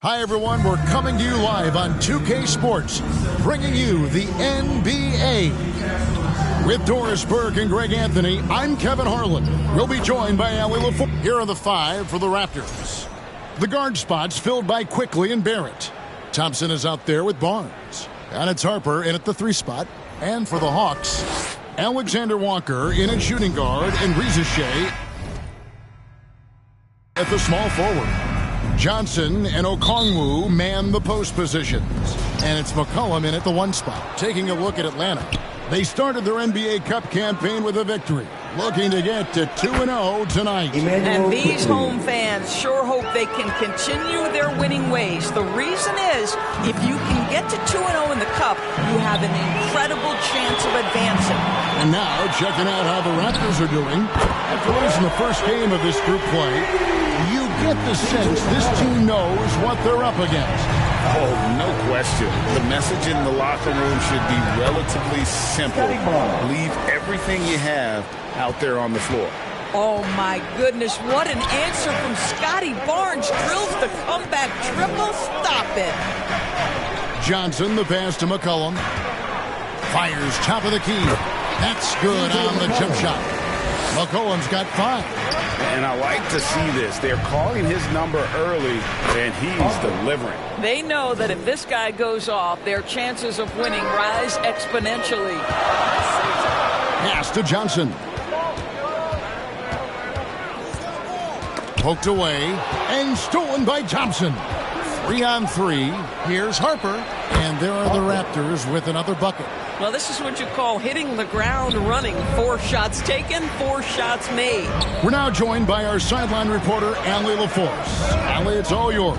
Hi, everyone. We're coming to you live on 2K Sports, bringing you the NBA. With Doris Burke and Greg Anthony, I'm Kevin Harlan. We'll be joined by Allie LaForce. Here are the five for the Raptors. The guard spots filled by Quickly and Barrett. Thompson is out there with Barnes. And it's Harper in at the 3 spot. And for the Hawks, Alexander Walker in at shooting guard and Reza Shea at the small forward. Johnson and Okongwu man the post positions. And it's McCollum in at the 1 spot. Taking a look at Atlanta. They started their NBA Cup campaign with a victory, looking to get to 2-0 tonight. And these home fans sure hope they can continue their winning ways. The reason is, if you can get to 2-0 in the Cup, you have an incredible chance of advancing. And now, checking out how the Raptors are doing. After losing the first game of this group play, you get the sense this team knows what they're up against. Oh, no question. The message in the locker room should be relatively simple. Leave everything you have out there on the floor. Oh, my goodness. What an answer from Scotty Barnes. Drills the comeback triple. Stop it. Johnson, the pass to McCollum. Fires top of the key. That's good on the jump shot. McCollum's got 5. And I like to see this. They're calling his number early, and he's delivering. They know that if this guy goes off, their chances of winning rise exponentially. Pass to Johnson. Poked away and stolen by Thompson. 3-on-3. Here's Harper. And there are the Raptors with another bucket. Well, this is what you call hitting the ground running. 4 shots taken, 4 shots made. We're now joined by our sideline reporter, Allie LaForce. Allie, it's all yours.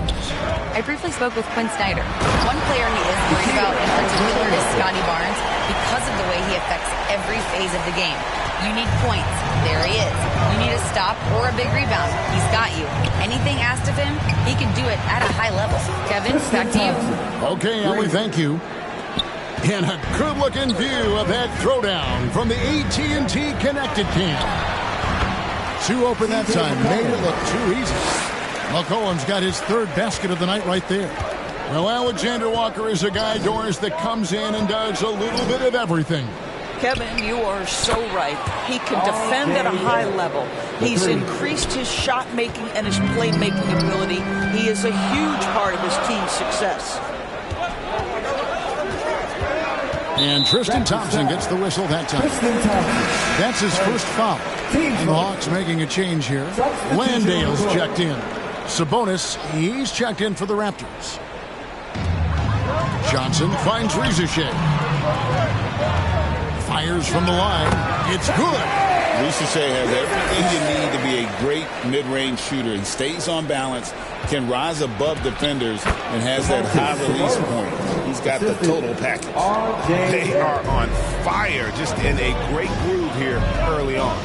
I briefly spoke with Quinn Snyder. One player he is worried about in particular is Scotty Barnes because of the way he affects every phase of the game. You need points. There he is. You need a stop or a big rebound. He's got you. Anything asked of him, he can do it at a high level. Kevin, back to you. Okay, Allie, thank you. And a good-looking view of that throwdown from the AT&T Connected Cam. 2 open that time. Made it look too easy. McCollum's got his 3rd basket of the night right there. Well, Alexander Walker is a guy, Doris, that comes in and does a little bit of everything. Kevin, you are so right. He can defend at a high level. He's increased his shot-making and his playmaking ability. He is a huge part of his team's success. And Tristan Thompson gets the whistle that time. That's his first foul. And the Hawks making a change here. Landale's checked in. Sabonis, he's checked in for the Raptors. Johnson finds Reza Shea. Fires from the line. It's good. Reza Shea has everything you need to be a great mid-range shooter. He stays on balance, can rise above defenders, and has that high release point. He's got the total package. They are on fire, just in a great groove here early on.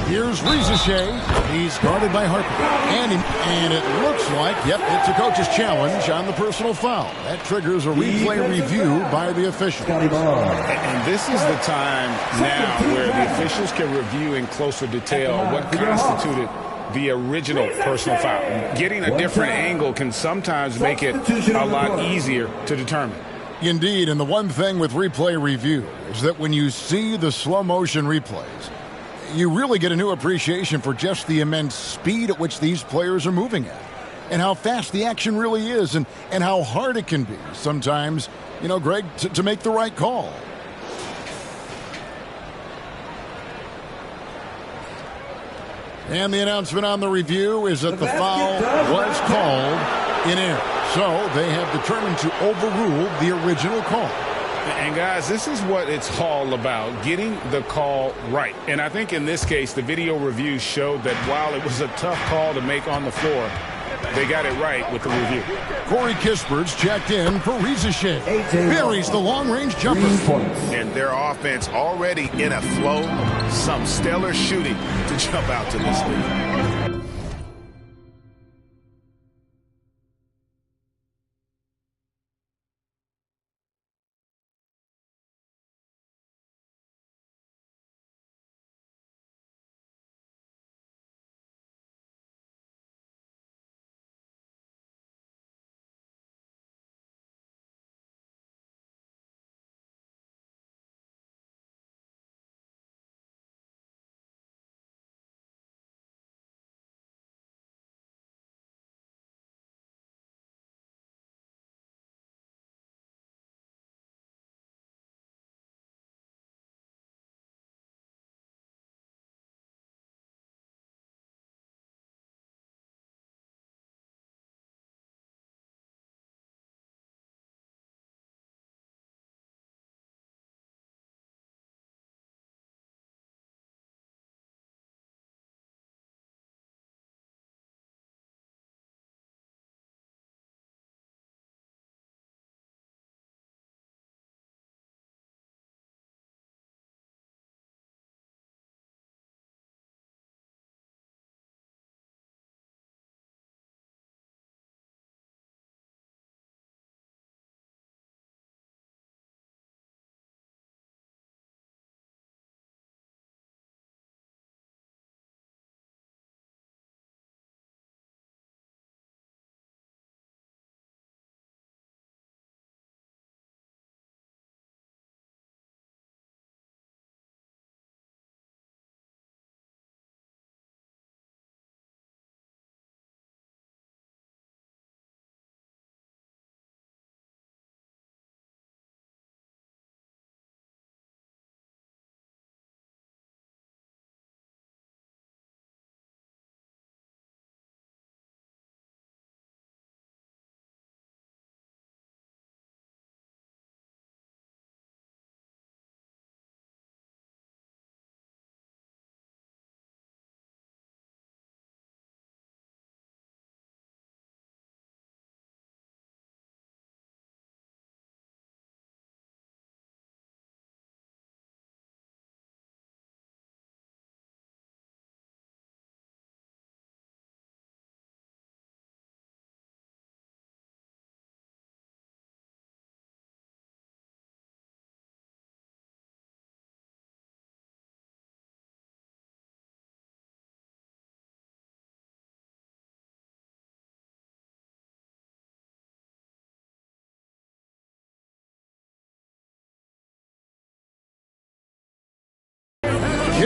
Here's Reza Shea. He's guarded by Harper. And it looks like, yep, it's a coach's challenge on the personal foul. That triggers a replay review by the official. And this is the time now where the officials can review in closer detail what constituted the original personal foul. Getting a different angle can sometimes make it a lot easier to determine. Indeed, and the one thing with replay review is that when you see the slow motion replays, you really get a new appreciation for just the immense speed at which these players are moving at, and how fast the action really is, and how hard it can be sometimes, you know, Greg, to make the right call. And the announcement on the review is that the foul was called in error. So they have determined to overrule the original call. And, guys, this is what it's all about, getting the call right. And I think in this case, the video review showed that while it was a tough call to make on the floor, they got it right with the review. Corey Kispert's checked in for Reza Shea. Buries the long-range jumper. And their offense already in a flow. Some stellar shooting to jump out to this lead.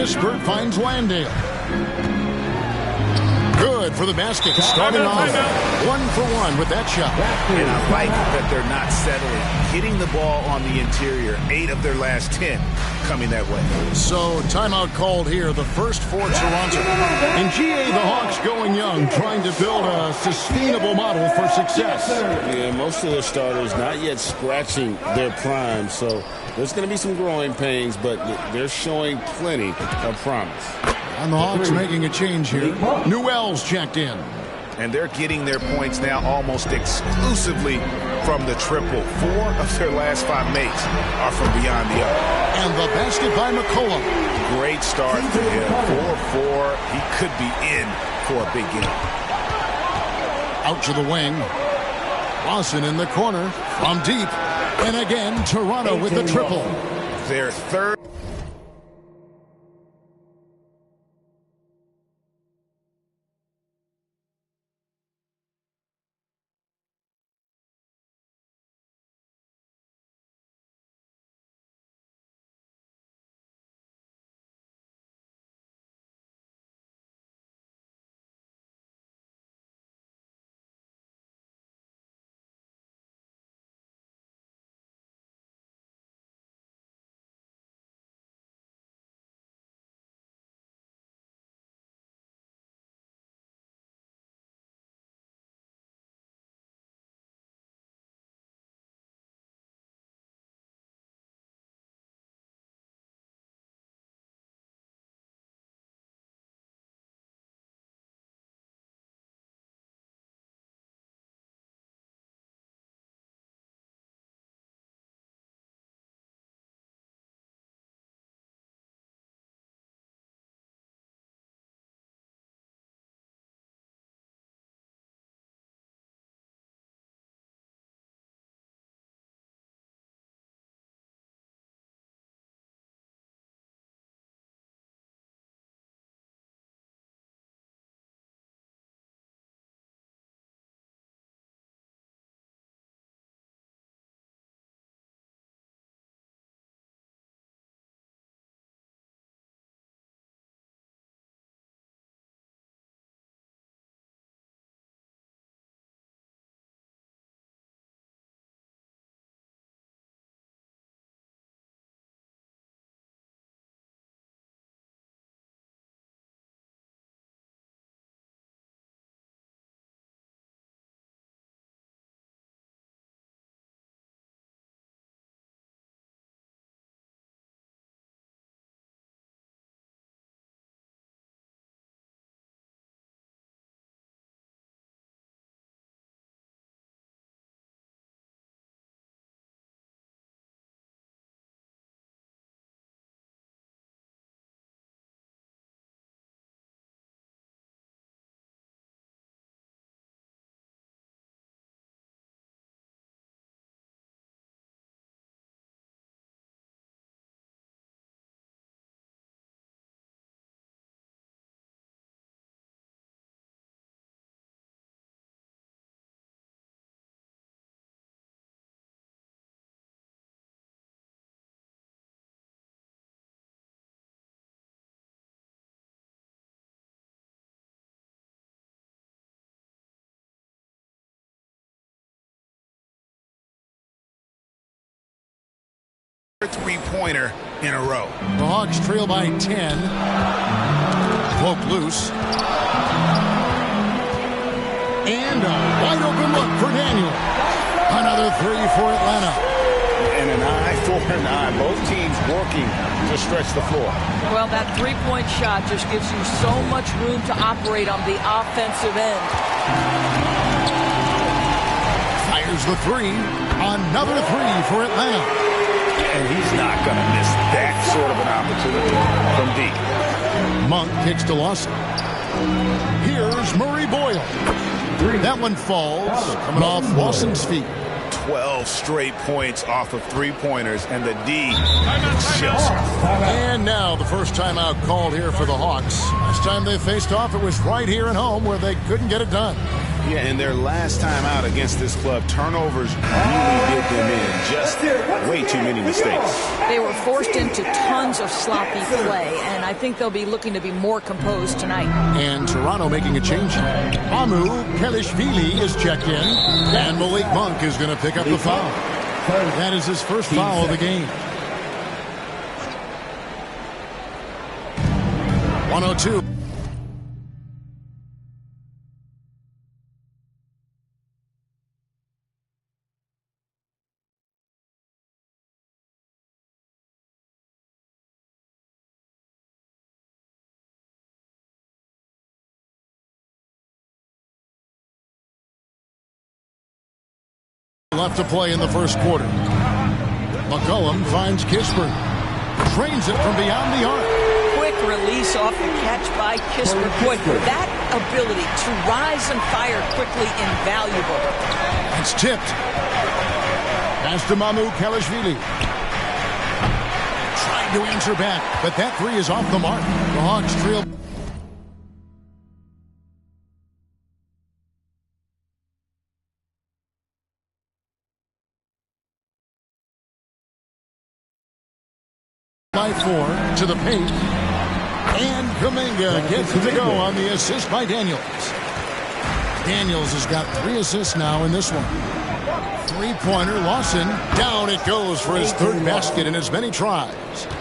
Kispert finds Landale. Good for the basket. Starting off 1-for-1 with that shot. And I like that they're not settling. Hitting the ball on the interior, 8 of their last 10 coming that way. So timeout called here, the first for Toronto. In GA, the Hawks going young, trying to build a sustainable model for success. Yeah, most of their starters not yet scratching their prime, so there's going to be some growing pains, but they're showing plenty of promise. And the Hawks making a change here. Newell's checked in. And they're getting their points now almost exclusively from the triple. 4 of their last 5 makes are from beyond the arc. And the basket by McCollum. Great start for him. 4-4. He could be in for a big game. Out to the wing. Lawson in the corner from deep. And again, Toronto with the triple. Their third. Three-pointer in a row. The Hawks trail by 10. Poke loose. And a wide open look for Daniel. Another 3 for Atlanta. And an eye for an eye. Both teams working to stretch the floor. Well, that three-point shot just gives you so much room to operate on the offensive end. Fires the 3. Another 3 for Atlanta. And he's not going to miss that sort of an opportunity from deep. Monk kicks to Lawson. Here's Murray Boyle. That one falls, coming off Lawson's feet. 12 straight points off of three-pointers, and the D chills. And now the first timeout called here for the Hawks. Last time they faced off, it was right here at home where they couldn't get it done. Yeah, and their last time out against this club, turnovers really did them in. Just way too many mistakes. They were forced into tons of sloppy play, and I think they'll be looking to be more composed tonight. And Toronto making a change. Amu Kelishvili is checked in, and Malik Monk is going to pick up the foul. That is his first foul of the game. 102. Left to play in the first quarter. McCollum finds Kispert. Trains it from beyond the arc. Quick release off the catch by Kispert. Boy, that ability to rise and fire quickly invaluable. It's tipped. Pass to Amu Kelishvili. Trying to answer back, but that three is off the mark. The Hawks trail. By 4 to the paint, and Kuminga gets it to go on the assist by Daniels. Daniels has got 3 assists now in this one. Three-pointer, Lawson, down it goes for his third basket in as many tries.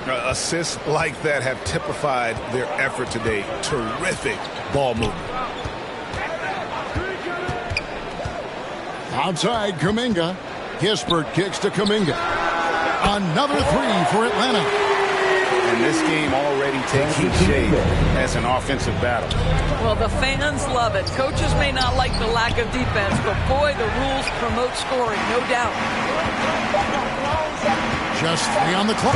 Assists like that have typified their effort today. Terrific ball movement. Outside Kuminga, Kispert kicks to Kuminga. Another three for Atlanta. And this game already taking shape as an offensive battle. Well, the fans love it. Coaches may not like the lack of defense, but boy, the rules promote scoring, no doubt. Just 3 on the clock.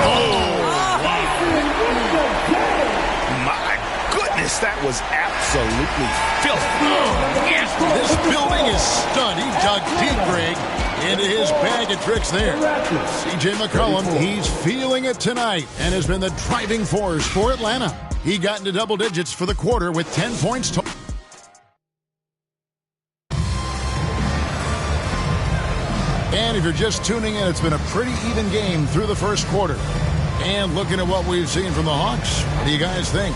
My goodness, that was absolutely filthy. This building is stunned. He dug deep, Greg, into his bag of tricks there. C.J. McCollum, he's feeling it tonight and has been the driving force for Atlanta. He got into double digits for the quarter with 10 points total. And if you're just tuning in, it's been a pretty even game through the first quarter. And looking at what we've seen from the Hawks, what do you guys think?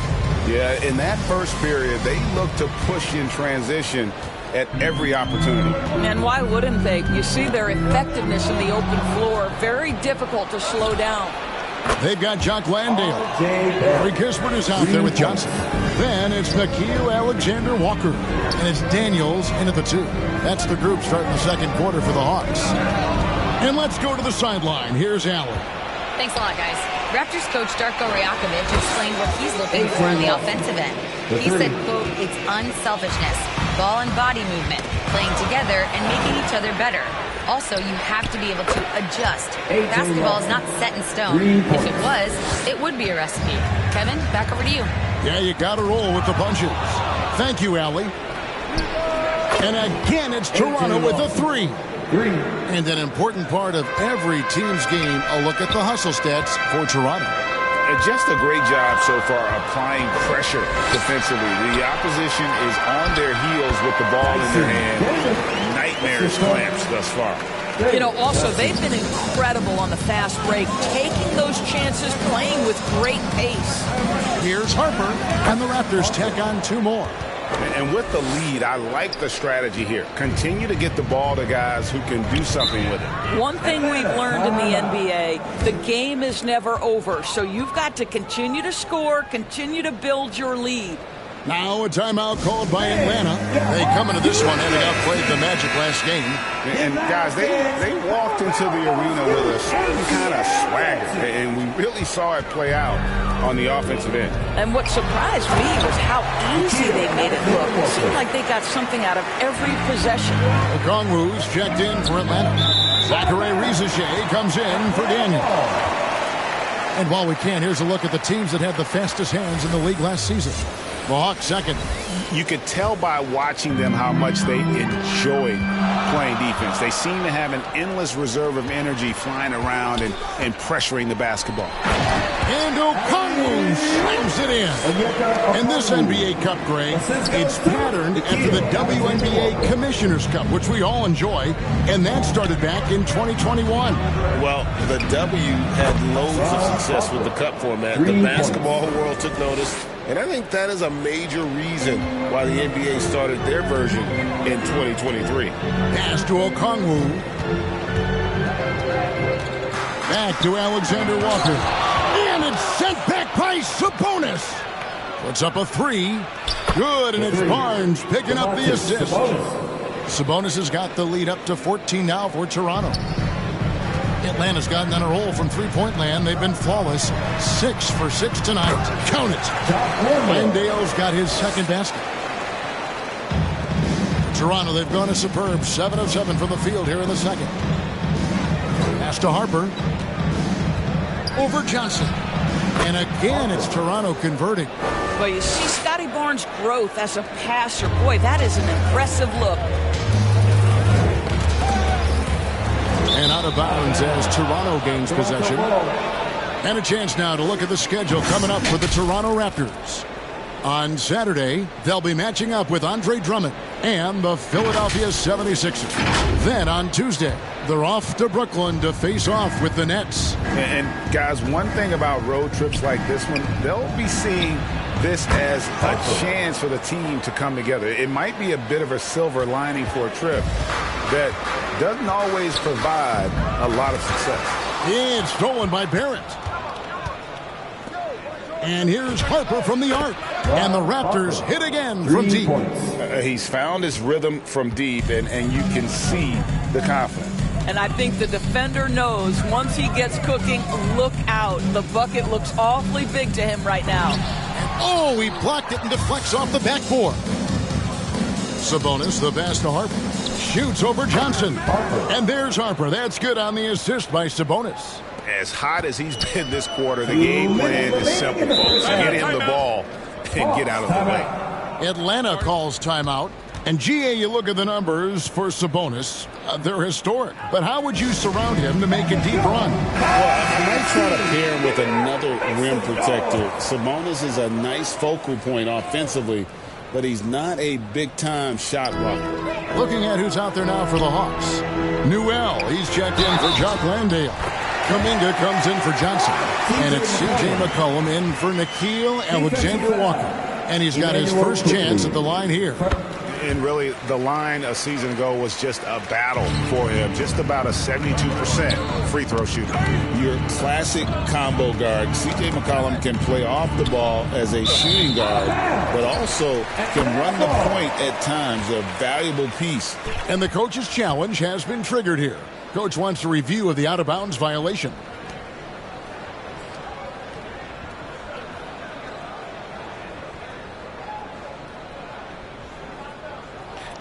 Yeah, in that first period, they looked to push in transition at every opportunity. And why wouldn't they? You see their effectiveness in the open floor. Very difficult to slow down. They've got Jock Landale. Corey Kispert is out there with Johnson. Then it's Nickeil Alexander-Walker. And it's Daniels in at the 2. That's the group starting the second quarter for the Hawks. And let's go to the sideline. Here's Allen. Thanks a lot, guys. Raptors coach Darko Rajakovic explained what he's looking for on the offensive end. He said, quote, it's unselfishness, ball and body movement, playing together and making each other better. Also, you have to be able to adjust. Basketball is not set in stone. If it was, it would be a recipe. Kevin, back over to you. Yeah, you got to roll with the punches. Thank you, Allie. And again, it's Toronto with a 3. And an important part of every team's game, a look at the hustle stats for Toronto. Just a great job so far applying pressure defensively. The opposition is on their heels with the ball in their hand. Nightmares clamps thus far. You know, also, they've been incredible on the fast break, taking those chances, playing with great pace. Here's Harper, and the Raptors tack on 2 more. And with the lead, I like the strategy here. Continue to get the ball to guys who can do something with it. One thing we've learned in the NBA, the game is never over. So you've got to continue to score, continue to build your lead. Now a timeout called by Atlanta. They come into this one having outplayed the Magic last game. And guys, they walked into the arena with a certain kind of swagger, and we really saw it play out on the offensive end. And what surprised me was how easy they made it look. It seemed like they got something out of every possession. Okongwu's checked in for Atlanta. Zachary Rizachet comes in for Daniel. And while we can, here's a look at the teams that had the fastest hands in the league last season. The Hawks second. You could tell by watching them how much they enjoy playing defense. They seem to have an endless reserve of energy flying around and pressuring the basketball. And Okongwu slams it in. In this NBA Cup, Greg, it's patterned after the WNBA Commissioner's Cup, which we all enjoy, and that started back in 2021. Well, the W had loads of success with the Cup format. The basketball world took notice, and I think that is a major reason why the NBA started their version in 2023. Pass to Okongwu. Back to Alexander Walker. And it's sent back by Sabonis. Puts up a three. Good, and it's Barnes picking up the assist. Sabonis has got the lead up to 14 now for Toronto. Atlanta's gotten on a roll from three-point land. They've been flawless. 6 for 6 tonight. Count it. Landale's got his second basket. Toronto, they've gone a superb 7 of 7 from the field here in the second. Pass to Harper. Over Johnson. And again, it's Toronto converting. Well, you see Scotty Barnes' growth as a passer. Boy, that is an impressive look. And out of bounds as Toronto gains possession. And a chance now to look at the schedule coming up for the Toronto Raptors. On Saturday, they'll be matching up with Andre Drummond and the Philadelphia 76ers. Then on Tuesday, they're off to Brooklyn to face off with the Nets. And guys, one thing about road trips like this one, they'll be seeing this as a chance for the team to come together. It might be a bit of a silver lining for a trip that doesn't always provide a lot of success. It's stolen by Barrett. And here's Harper from the arc. And the Raptors hit again from deep. He's found his rhythm from deep, and you can see the confidence. And I think the defender knows once he gets cooking, look out. The bucket looks awfully big to him right now. Oh, he blocked it and deflects off the backboard. Sabonis, the pass to Harper. Shoots over Johnson. And there's Harper. That's good on the assist by Sabonis. As hot as he's been this quarter, the game plan is simple, folks. Get him the ball and get out of the way. Atlanta calls timeout. And, GA, you look at the numbers for Sabonis. They're historic. But how would you surround him to make a deep run? Well, I might try to pair him with another rim protector. Sabonis is a nice focal point offensively, but he's not a big-time shot blocker. Looking at who's out there now for the Hawks. Newell, he's checked in for Jock Landale. Kuminga comes in for Johnson. And it's C.J. McCollum in for Nickeil Alexander-Walker. And he's got his first chance at the line here. And really, the line a season ago was just a battle for him. Just about a 72% free throw shooter. Your classic combo guard. C.J. McCollum can play off the ball as a shooting guard, but also can run the point at times, a valuable piece. And the coach's challenge has been triggered here. Coach wants a review of the out-of-bounds violation.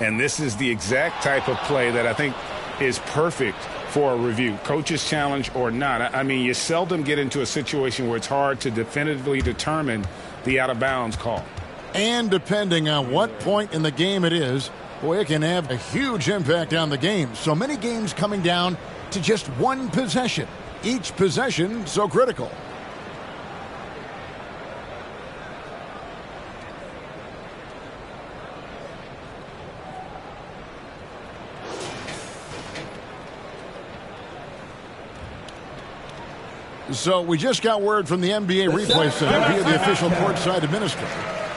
And this is the exact type of play that I think is perfect for a review. Coach's challenge or not. I mean, you seldom get into a situation where it's hard to definitively determine the out-of-bounds call. And depending on what point in the game it is, boy, it can have a huge impact on the game. So many games coming down to just one possession. Each possession so critical. So we just got word from the NBA Replay Center via the official courtside administrator.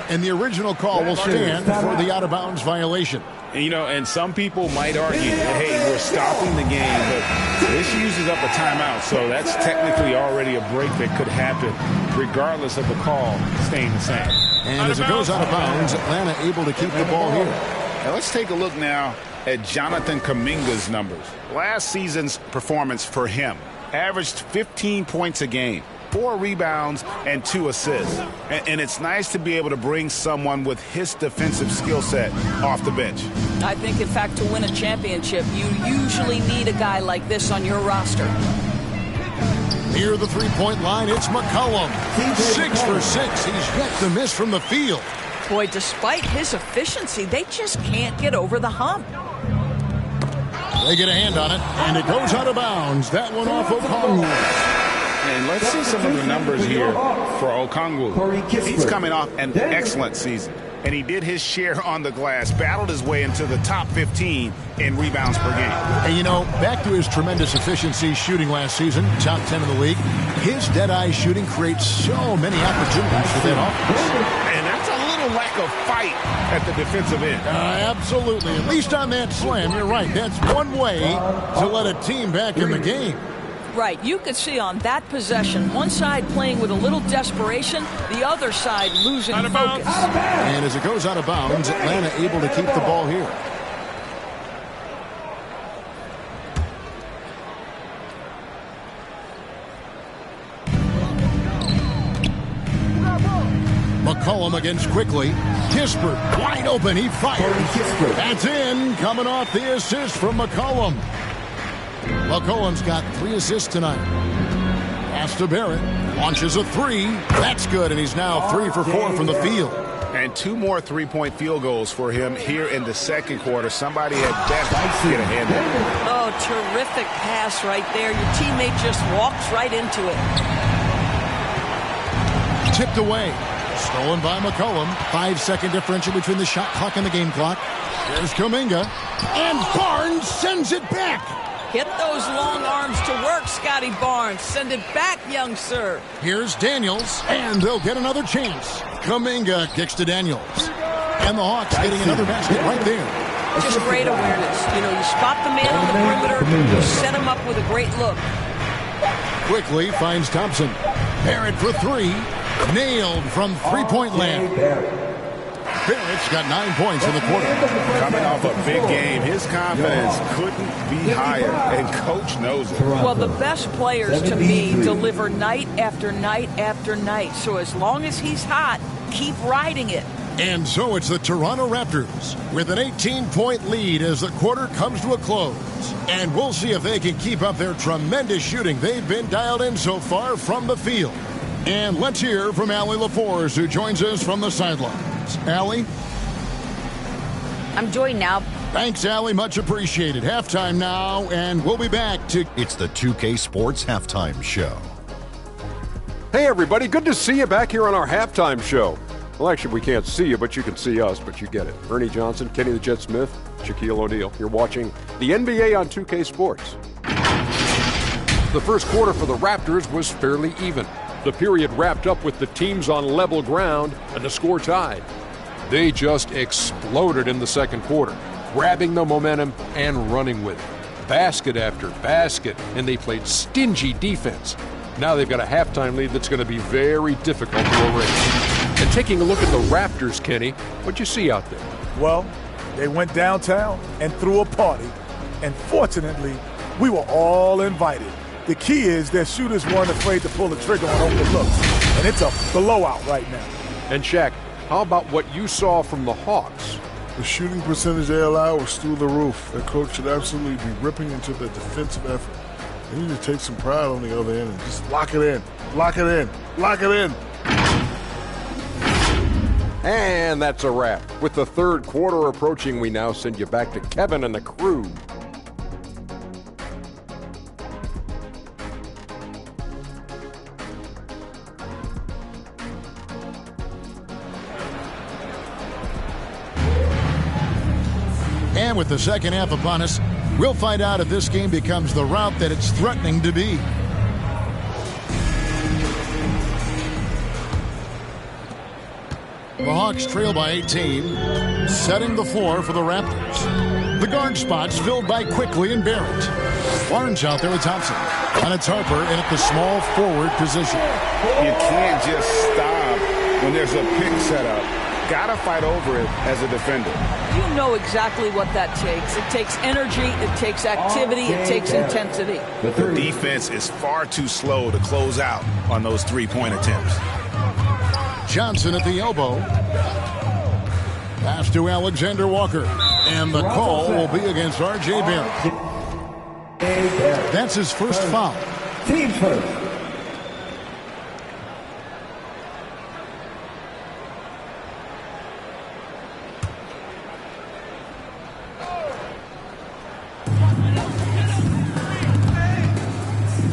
And the original call will stand for the out-of-bounds violation. And, you know, and some people might argue, hey, we're stopping the game, but this uses up a timeout, so that's technically already a break that could happen, regardless of the call staying the same. And as it goes out of bounds, Atlanta able to keep the ball here. Now let's take a look now at Jonathan Kuminga's numbers. Last season's performance for him averaged 15 points a game, 4 rebounds, and 2 assists. And it's nice to be able to bring someone with his defensive skill set off the bench. I think, in fact, to win a championship, you usually need a guy like this on your roster. Near the three-point line, it's McCollum. 6 for 6. He's yet to miss from the field. Boy, despite his efficiency, they just can't get over the hump. They get a hand on it, and it goes out of bounds. That one off Okongwu. And let's see some of the numbers here for Okongwu. He's coming off an excellent season, and he did his share on the glass, battled his way into the top 15 in rebounds per game. And, you know, back to his tremendous efficiency shooting last season, top 10 in the league, his dead-eye shooting creates so many opportunities for that offense. And that's a little lack of fight at the defensive end. Absolutely. At least on that slam, you're right. That's one way to let a team back in the game. Right. You could see on that possession, one side playing with a little desperation, the other side losing focus. And as it goes out of bounds, Atlanta able to keep the ball here. McCollum against Quickly. Kispert wide open. He fires. That's in. Coming off the assist from McCollum. McCollum's got 3 assists tonight. Pass to Barrett. Launches a 3. That's good, and he's now 3 for 4 from the field. And 2 more three-point field goals for him here in the second quarter. Somebody had best get a hand on it. Oh, terrific pass right there. Your teammate just walks right into it. Tipped away. Stolen by McCollum. 5-second differential between the shot clock and the game clock. Here's Kuminga. And Barnes sends it back. Get those long arms to work, Scotty Barnes. Send it back, young sir. Here's Daniels. And they'll get another chance. Kuminga kicks to Daniels. And the Hawks getting another basket right there. Just great awareness. You know, you spot the man on the perimeter, you set him up with a great look. Quickly finds Thompson. Barrett for 3. Nailed from three-point land. Barrett's got 9 points in the quarter. Coming off a big game, his confidence couldn't be higher, and Coach knows it. Well, the best players, to me, deliver night after night after night. So as long as he's hot, keep riding it. And so it's the Toronto Raptors with an 18-point lead as the quarter comes to a close. And we'll see if they can keep up their tremendous shooting they've been dialed in so far from the field. And let's hear from Allie LaForce, who joins us from the sidelines. Allie? I'm joined now. Thanks, Allie. Much appreciated. Halftime now, and we'll be back to... It's the 2K Sports Halftime Show. Hey, everybody. Good to see you back here on our halftime show. Well, actually, we can't see you, but you can see us, but you get it. Ernie Johnson, Kenny the Jet Smith, Shaquille O'Neal. You're watching the NBA on 2K Sports. The first quarter for the Raptors was fairly even. The period wrapped up with the teams on level ground and the score tied. They just exploded in the second quarter, grabbing the momentum and running with it. Basket after basket, and they played stingy defense. Now they've got a halftime lead that's going to be very difficult to erase. And taking a look at the Raptors, Kenny, what'd you see out there? Well, they went downtown and threw a party, and fortunately, we were all invited. The key is their shooters weren't afraid to pull the trigger on open looks, and it's a blowout right now. And Shaq, how about what you saw from the Hawks? The shooting percentage they allowed was through the roof. Their coach should absolutely be ripping into the defensive effort. They need to take some pride on the other end and just lock it in, lock it in, lock it in. And that's a wrap. With the third quarter approaching, we now send you back to Kevin and the crew. And with the second half upon us, we'll find out if this game becomes the route that it's threatening to be. The Hawks trail by 18, setting the floor for the Raptors. The guard spots filled by Quickly and Barrett. Barnes out there with Thompson. And it's Harper in at the small forward position. You can't just stop when there's a pick set up. Gotta fight over it as a defender. You know exactly what that takes. It takes energy, it takes activity, it takes intensity. The defense is far too slow to close out on those three-point attempts. Johnson at the elbow. Pass to Alexander Walker. And the call will be against R.J. Barrett. That's his first foul. Team first.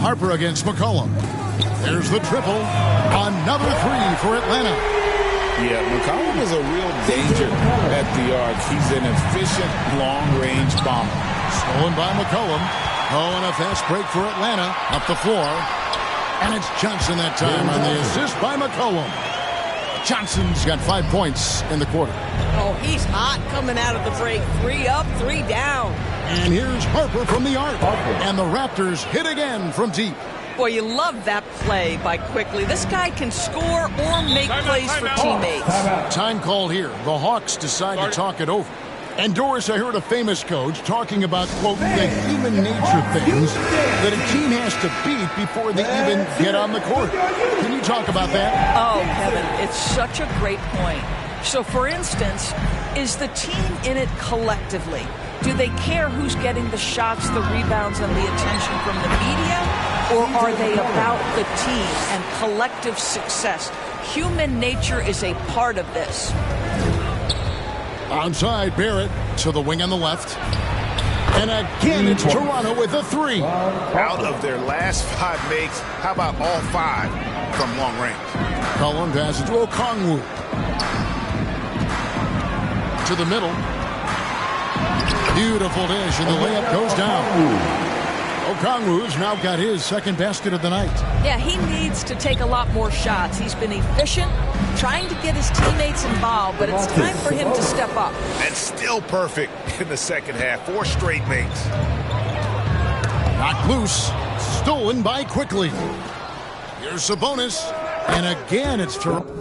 Harper against McCollum. There's the triple. Another three for Atlanta. Yeah, McCollum is a real danger at the arc. He's an efficient long-range bomber. Stolen by McCollum. Oh, and a fast break for Atlanta. Up the floor. And it's Johnson that time on the assist by McCollum. Johnson's got 5 points in the quarter. Oh, he's hot coming out of the break. 3 up, 3 down. And here's Harper from the arc. And the Raptors hit again from deep. Boy, you love that play by Quickly. This guy can score or make plays for teammates. Time called here. The Hawks decide to talk it over. And Doris, I heard a famous coach talking about, quote, the human nature things that a team has to beat before they even get on the court. Can you talk about that? Oh, Kevin, it's such a great point. So, for instance, is the team in it collectively? Do they care who's getting the shots, the rebounds, and the attention from the media? Or are they about the team and collective success? Human nature is a part of this. Onside, Barrett to the wing on the left. And again, it's Toronto with a three. Out of their last 5 makes, how about all 5 from long range? Cullen passes to Okongwu. To the middle. Beautiful dish, and the layup goes down. Okongwu's now got his second basket of the night. Yeah, he needs to take a lot more shots. He's been efficient, trying to get his teammates involved, but it's time for him to step up. And still perfect in the second half. 4 straight makes. Knocked loose. Stolen by Quickly. Here's Sabonis. And again, it's Toronto.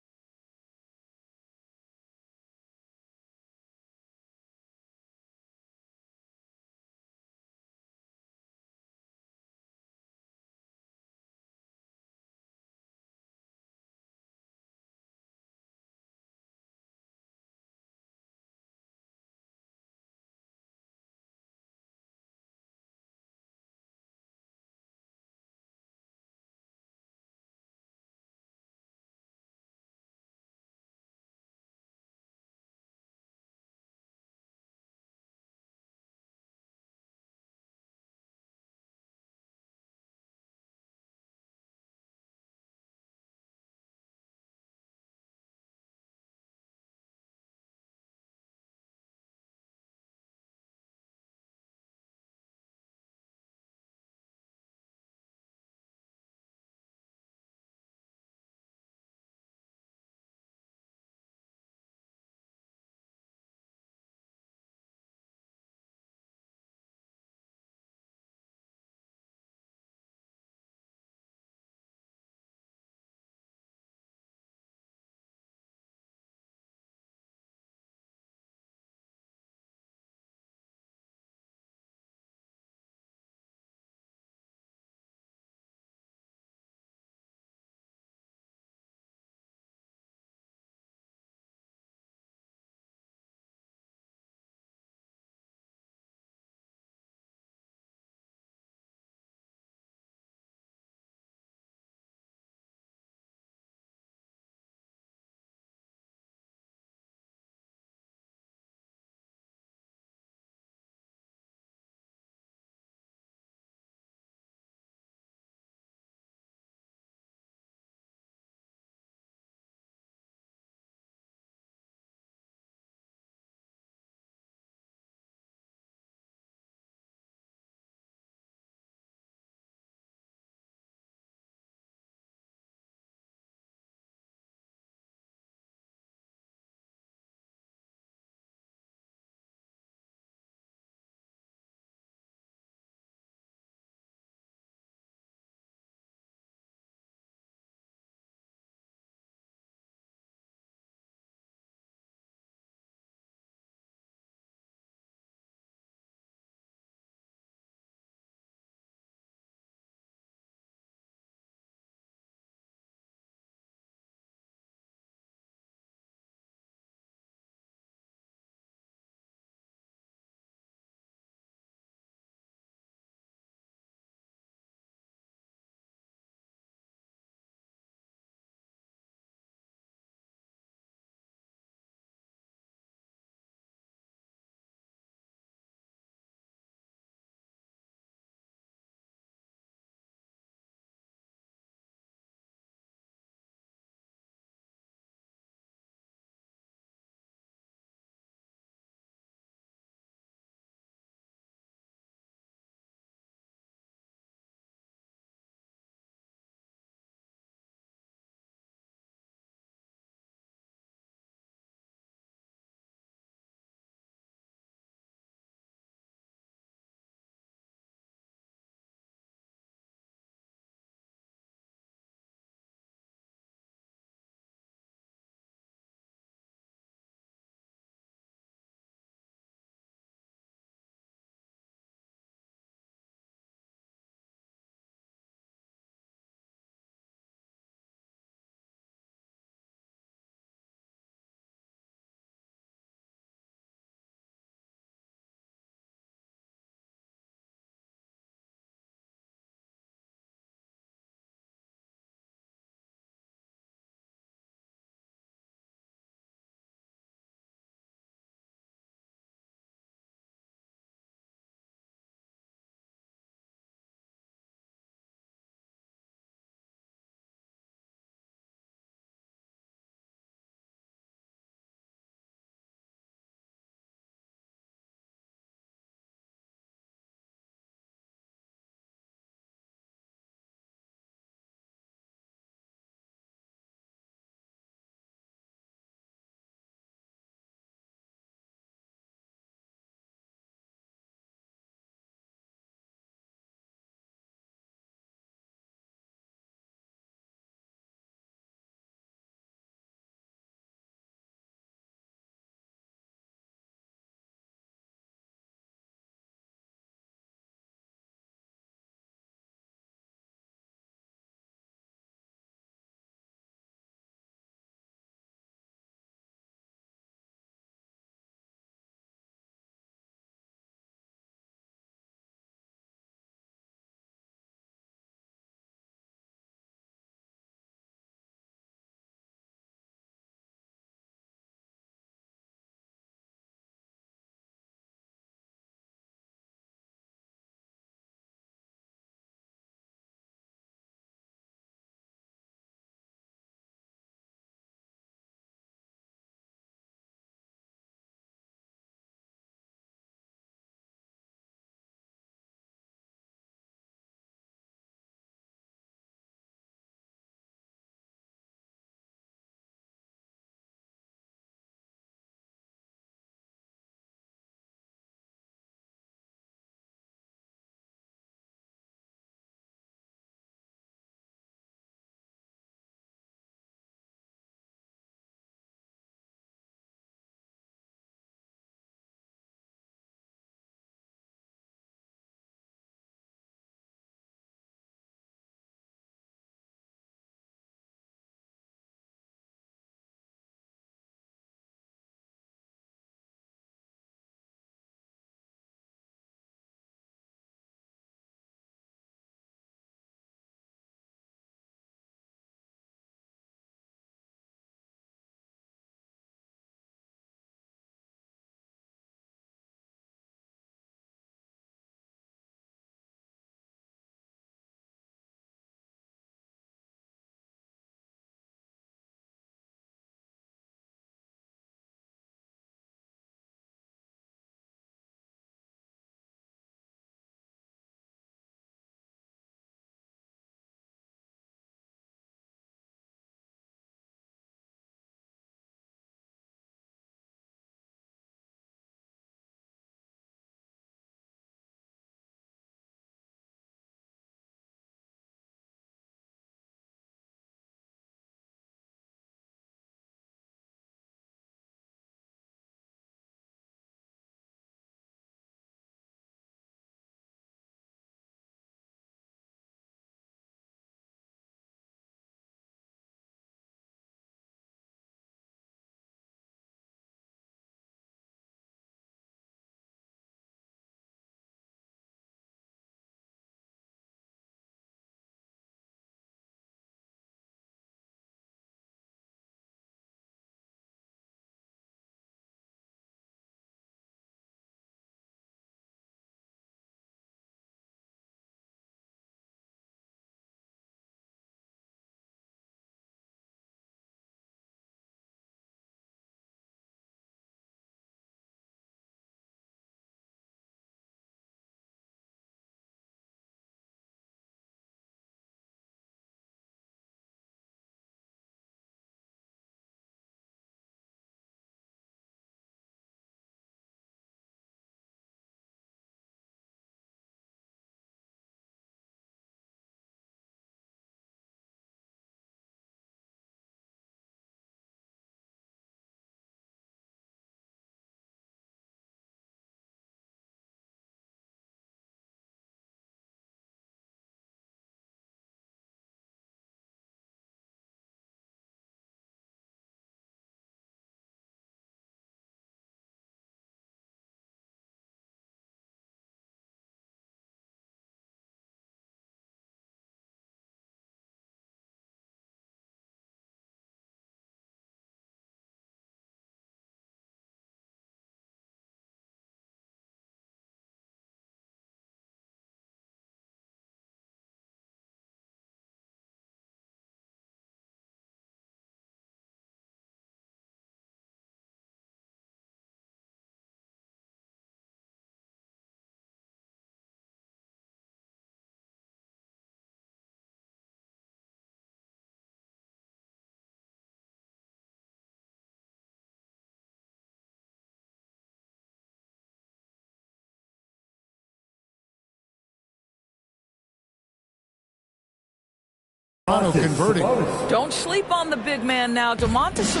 Toronto converting. Don't sleep on the big man now. Domantas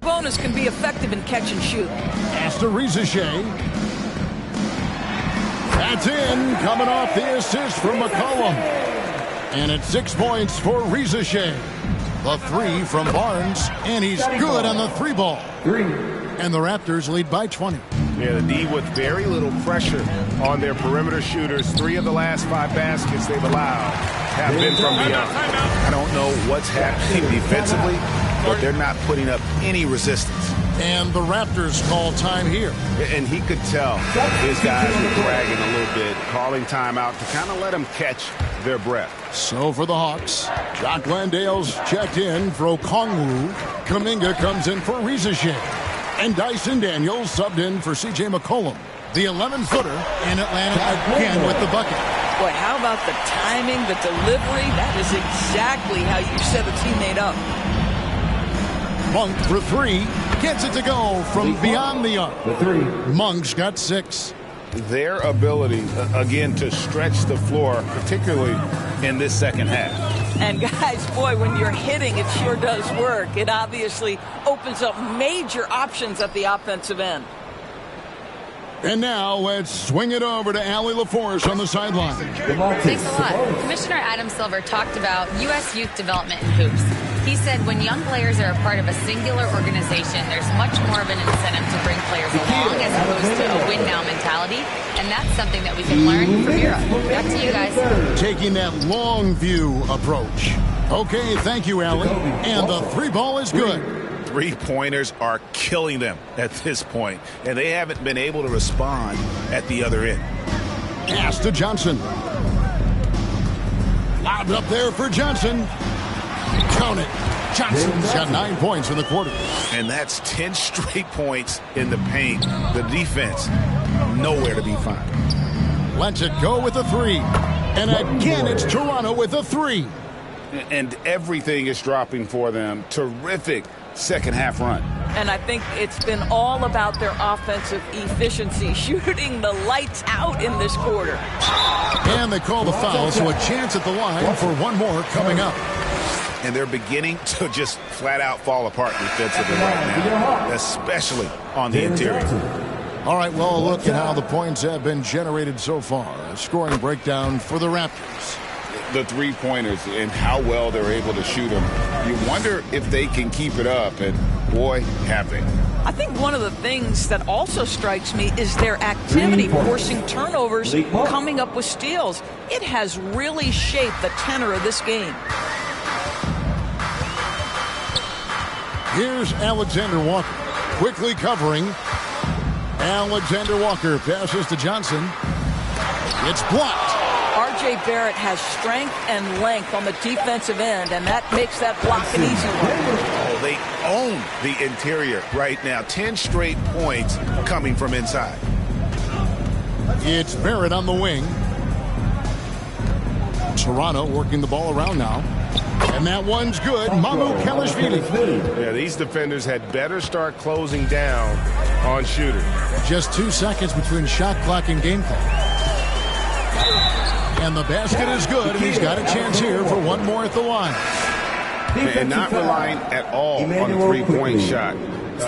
Sabonis can be effective in catch and shoot. Pass to Rizichet. That's in, coming off the assist from McCollum. And it's 6 points for Rizichet. The three from Barnes, and he's good on the three ball. And the Raptors lead by 20. Yeah, the D with very little pressure on their perimeter shooters. 3 of the last 5 baskets they've allowed have been from beyond. I don't know what's happening defensively, but they're not putting up any resistance. And the Raptors call time here. And he could tell his guys were dragging a little bit, calling timeout to kind of let them catch their breath. So for the Hawks, Jock Landale's checked in for Okongwu. Kuminga comes in for Rizichet. And Dyson Daniels subbed in for C.J. McCollum. The 11-footer in Atlanta again with the bucket. Boy, how about the timing, the delivery? That is exactly how you set a teammate up. Monk for 3. Gets it to go from beyond the arc. Monk's got 6. Their ability, again, to stretch the floor, particularly in this second half. And guys, boy, when you're hitting, it sure does work. It obviously opens up major options at the offensive end. And now let's swing it over to Allie LaForce on the sideline. Thanks a lot. Commissioner Adam Silver talked about U.S. youth development in hoops. He said when young players are a part of a singular organization, there's much more of an incentive to bring players along as opposed to a win-now mentality. And that's something that we can learn from Europe. Back to you guys. Taking that long view approach. Okay, thank you, Allie. And the three ball is good. Three-pointers are killing them at this point, and they haven't been able to respond at the other end. Pass to Johnson. Lobbed up there for Johnson. Count it. Johnson's got 9 points in the quarter. And that's 10 straight points in the paint. The defense, nowhere to be found. Lets it go with a 3. And again, it's Toronto with a 3. And everything is dropping for them. Terrific second half run. And I think it's been all about their offensive efficiency, shooting the lights out in this quarter. And they call the foul, so a chance at the line for one more coming up. And they're beginning to just flat out fall apart defensively right now, especially on the interior. All right, well, look at how the points have been generated so far. A scoring breakdown for the Raptors. The three-pointers and how well they're able to shoot them. You wonder if they can keep it up, and boy, have they. I think one of the things that also strikes me is their activity, forcing turnovers, coming up with steals. It has really shaped the tenor of this game. Here's Alexander Walker, quickly covering. Alexander Walker passes to Johnson. It's blocked. R.J. Barrett has strength and length on the defensive end, and that makes that block an easy one. Oh, they own the interior right now. 10 straight points coming from inside. It's Barrett on the wing. Toronto working the ball around now. And that one's good. Mamu Kelishvili. Yeah, these defenders had better start closing down on shooters. Just 2 seconds between shot clock and game clock. And the basket is good, and he's got a chance here for one more at the line. And not relying at all on the three-point shot.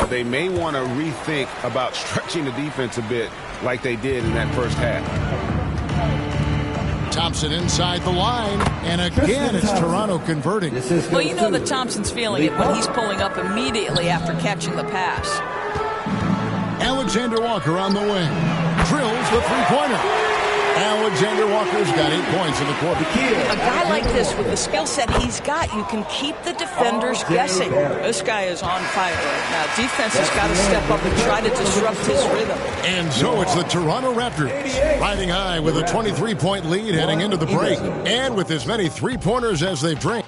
They may want to rethink about stretching the defense a bit like they did in that first half. Thompson inside the line, and again it's Toronto converting. Well, you know that Thompson's feeling it when he's pulling up immediately after catching the pass. Alexander Walker on the wing. Drills the three-pointer. Alexander Walker's got 8 points in the quarter. A guy like this, with the skill set he's got, you can keep the defenders guessing. This guy is on fire right now. Defense has got to step up and try to disrupt his rhythm. And so it's the Toronto Raptors riding high with a 23-point lead heading into the break. And with as many three-pointers as they've drained.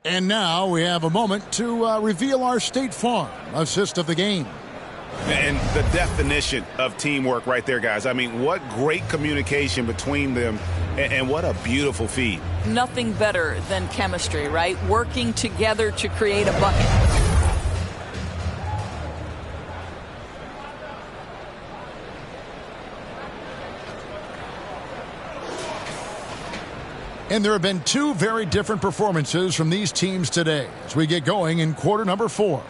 And now we have a moment to reveal our State Farm assist of the game. And the definition of teamwork right there, guys. I mean, what great communication between them, and what a beautiful feed. Nothing better than chemistry, right? Working together to create a bucket. And there have been two very different performances from these teams today as we get going in quarter number 4.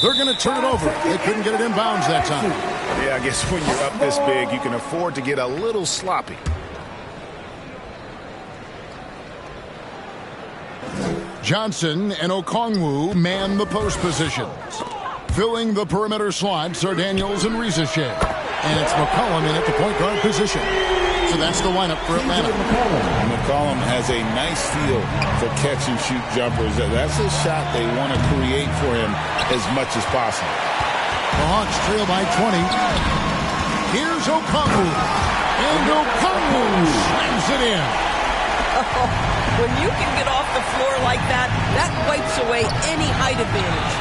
They're going to turn it over. They couldn't get it inbounds that time. Yeah, I guess when you're up this big, you can afford to get a little sloppy. Johnson and Okongwu man the post positions. Filling the perimeter slots are Daniels and Rizeshay. And it's McCollum in at the point guard position. So that's the lineup for Atlanta. McCollum has a nice feel for catch-and-shoot jumpers. That's a shot they want to create for him as much as possible. The Hawks trail by 20. Here's Okongwu. And Okongwu slams it in. When you can get off the floor like that, that wipes away any height advantage.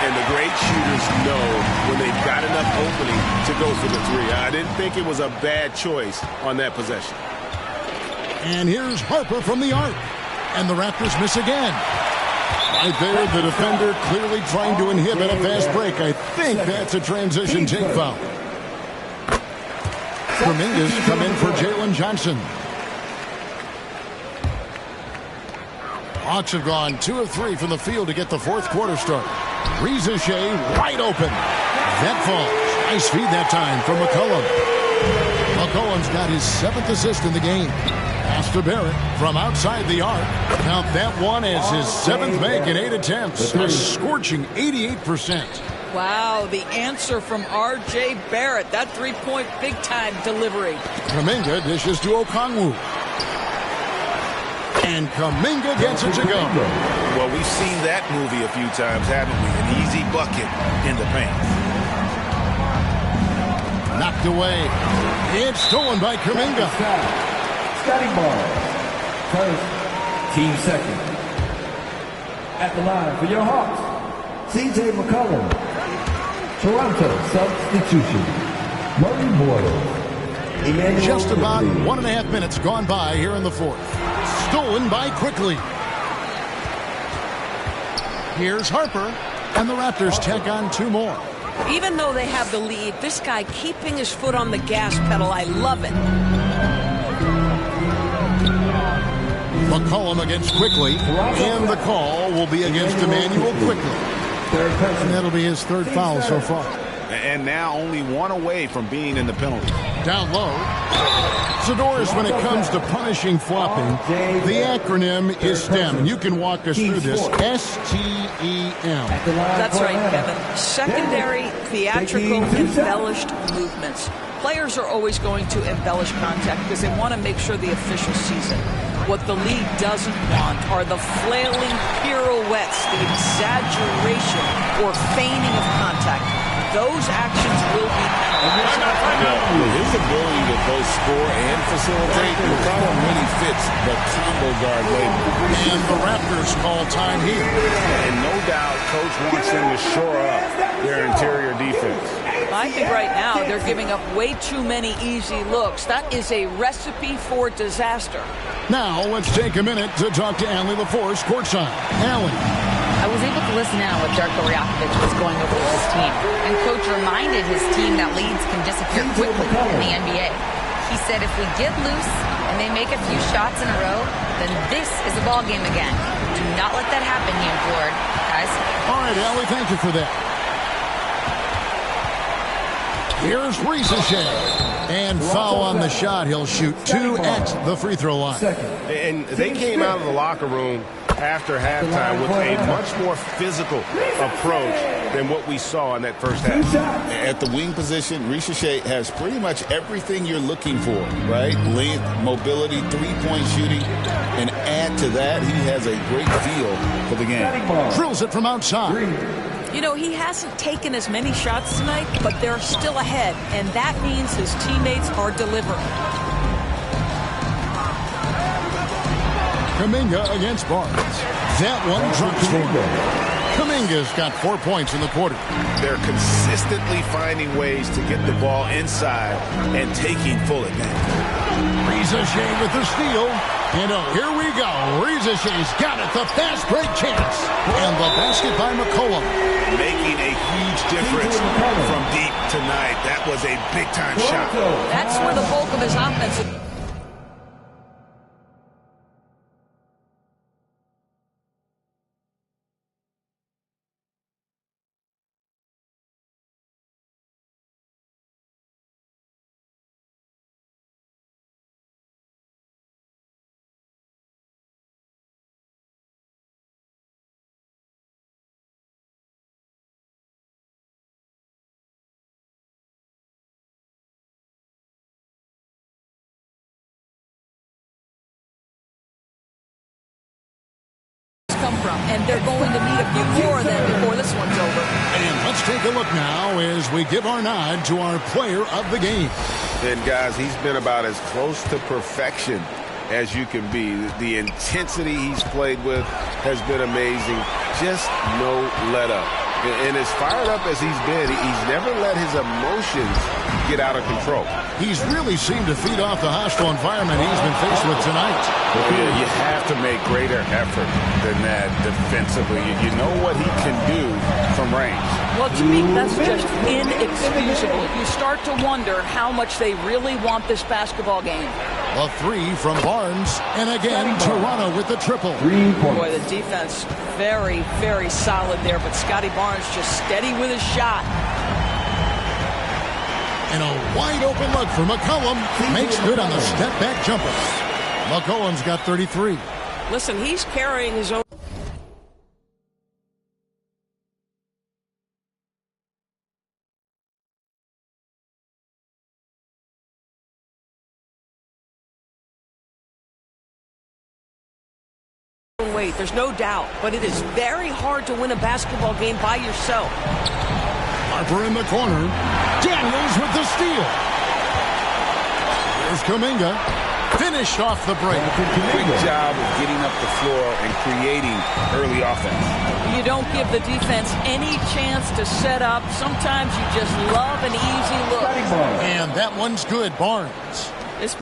And the great shooters know when they've got enough opening to go for the three. I didn't think it was a bad choice on that possession. And here's Harper from the arc. And the Raptors miss again. Right there, the defender clearly trying to inhibit a fast break. I think that's a transition take foul. Dominguez come in for Jalen Johnson. Hawks have gone 2 of 3 from the field to get the fourth quarter started. Rizeshay wide open. That falls. Nice feed that time from McCollum. McCollum's got his 7th assist in the game. Pass to Barrett from outside the arc. Count that one as his 7th make in 8 attempts. A scorching 88%. Wow, the answer from R.J. Barrett. That three-point big-time delivery. Kuminga dishes to Okongwu. And Kuminga gets it to go. Well, we've seen that movie a few times, haven't we? An easy bucket in the paint. Knocked away. It's stolen by Kuminga. Scotty Barnes, first, team second. At the line for your Hawks, C.J. McCollum. Toronto substitution. Murray Boyle. Just about 1.5 minutes gone by here in the fourth. Stolen by Quickly. Here's Harper, and the Raptors tack on 2 more. Even though they have the lead, this guy keeping his foot on the gas pedal, I love it. McCollum against Quickly, and the call will be against Emmanuel Quickly. And that'll be his 3rd foul so far. And now only 1 away from being in the penalty. Down low. Zadorus, when it comes to punishing flopping, the acronym is STEM. And you can walk us through this. S-T-E-M. That's right, Kevin. Secondary, theatrical, embellished movements. Players are always going to embellish contact because they want to make sure the official sees it. What the league doesn't want are the flailing pirouettes, the exaggeration or feigning of contact. Those actions will be penalized. With his ability to both score and facilitate, McCollum really fits the combo guard label. And the Raptors call time here. And no doubt, Coach wants them to shore up their interior defense. I think right now they're giving up way too many easy looks. That is a recipe for disaster. Now let's take a minute to talk to Allie LaForce courtside. Allie. I was able to listen in on what Darko Rakovic was going over with his team. And Coach reminded his team that leads can disappear quickly in the NBA. He said if we get loose and they make a few shots in a row, then this is a ball game again. Do not let that happen, he implored. Guys. All right, Allie, thank you for that. Here's Rizeshay. And foul on the shot. He'll shoot 2 at the free throw line. And they came out of the locker room after halftime with a much more physical approach than what we in that first half. At the wing position, Rizeshay has pretty much everything you're looking for, right? Length, mobility, three-point shooting. And add to that, he has a great feel for the game. Drills it from outside. You know, he hasn't taken as many shots tonight, but they're still ahead, and that means his teammates are delivering. Kuminga against Barnes. That one drops for him. Kuminga's got 4 points in the quarter. They're consistently finding ways to get the ball inside and taking full advantage. Rizeshay with the steal. And here we go. Rizeshay's got it. The fast break chance. And the basket by McCollum. Making a huge difference from deep tonight. That was a big-time shot. That's where the bulk of his offense from. And they're going to need a few more of them before this one's over. And let's take a look now as we give our nod to our player of the game. And guys, he's been about as close to perfection as you can be. The intensity he's played with has been amazing. Just no let up. And as fired up as he's been, he's never let his emotions get out of control. He's really seemed to feed off the hostile environment he's been faced with tonight. Yeah, you have to make greater effort than that defensively. You know what he can do from range. Well, to me, that's just inexcusable. You start to wonder how much they really want this basketball game. A three from Barnes, and again, Toronto with the triple. Boy, the defense very, very solid there, but Scotty Barnes just steady with his shot. And a wide-open look for McCollum. Makes good on the step-back jumper. McCollum's got 33. Listen, he's carrying his own. Weight, there's no doubt, but it is very hard to win a basketball game by yourself. Harper in the corner. Daniels with the steal. Here's Kuminga. Finished off the break. Big job of getting up the floor and creating early offense. You don't give the defense any chance to set up. Sometimes you just love an easy look. And that one's good, Barnes. This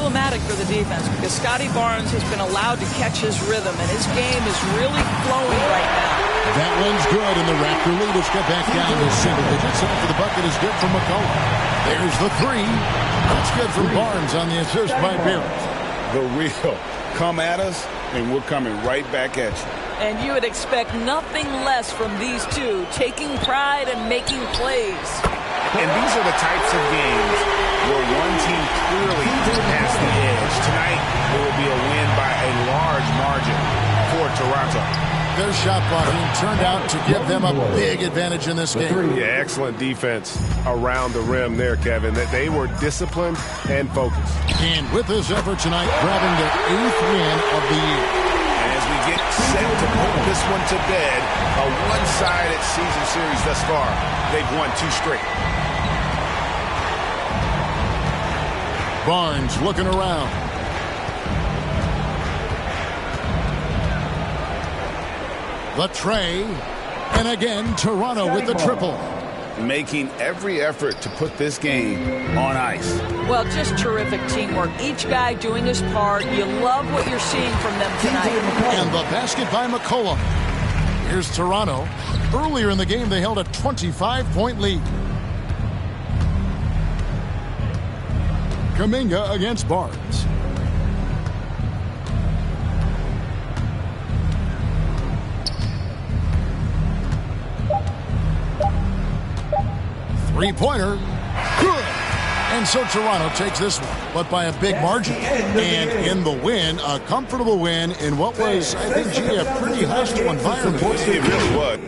problematic for the defense because Scotty Barnes has been allowed to catch his rhythm, and his game is really flowing right now. That one's good, and the Raptor lead has got back down to single digits. After the bucket is good from McCollum. There's the three. That's good from Barnes on the assist by Barrett. The real. Come at us, and we're coming right back at you. And you would expect nothing less from these two, taking pride and making plays. And these are the types of games where one team clearly has the edge. Tonight, it will be a win by a large margin for Toronto. Their shot blocking turned out to give them a big advantage in this game. Yeah, excellent defense around the rim there, Kevin. That they were disciplined and focused. And with this effort tonight, grabbing their 8th win of the year. And as we get set to put this one to bed, a one-sided season series thus far. They've won 2 straight. Barnes looking around. The tray. And again, Toronto with the triple. Making every effort to put this game on ice. Well, just terrific teamwork. Each guy doing his part. You love what you're seeing from them tonight. And the basket by McCollum. Here's Toronto. Earlier in the game, they held a 25-point lead. Kuminga against Barnes. Three-pointer. Good. And so Toronto takes this one, but by a big margin. And in the win, a comfortable win in what was, I think, a pretty hostile environment. It really was.